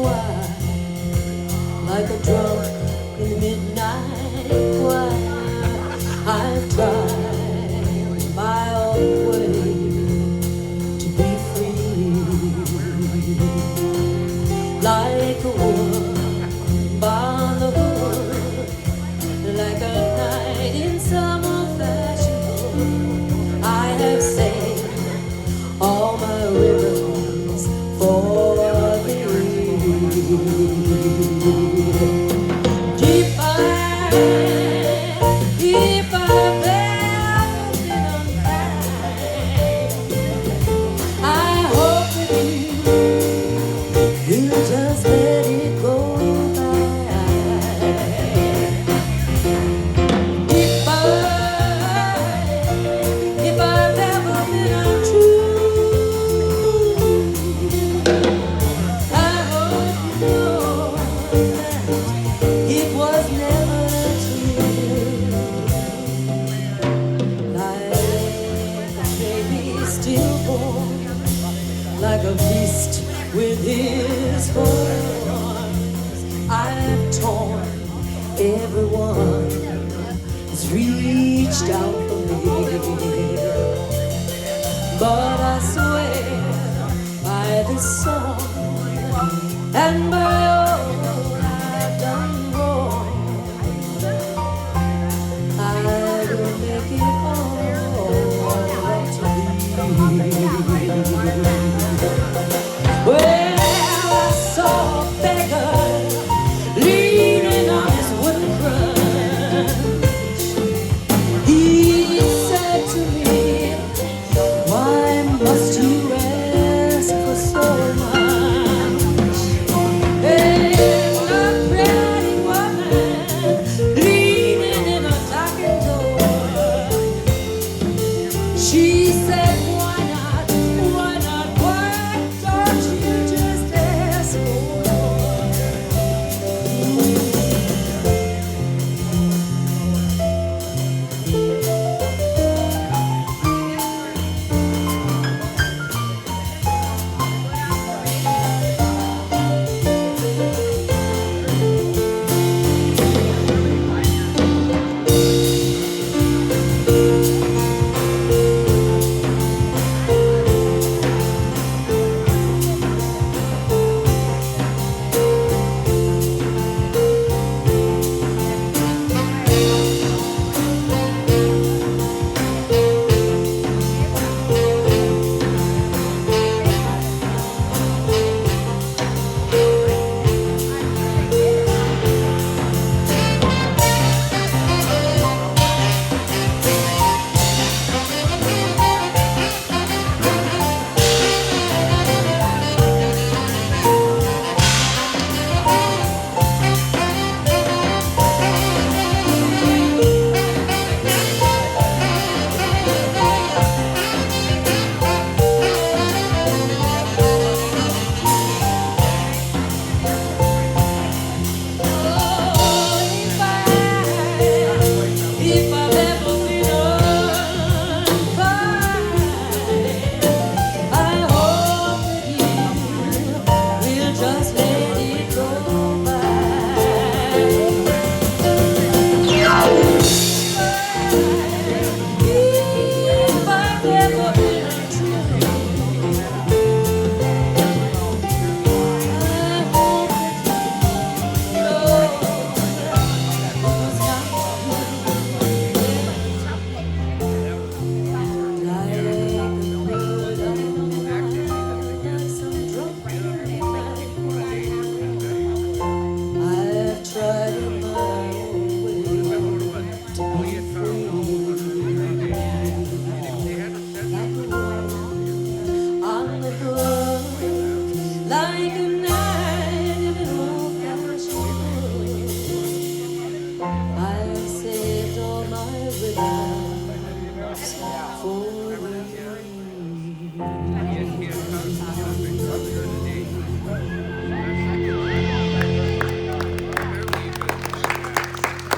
wide, like a drunk in the midnight choir. I've tried my own way to be free, like a woman by the hood, like a night in summer fashion. I have saved all my ribbons for if I've ever been unkind, I hope that you just let it go by. If I've ever been untrue, I hope you know that it was never true. Like a baby stillborn, like a beast with his horns, I've torn everyone has reached out for me. But I swear by this song and by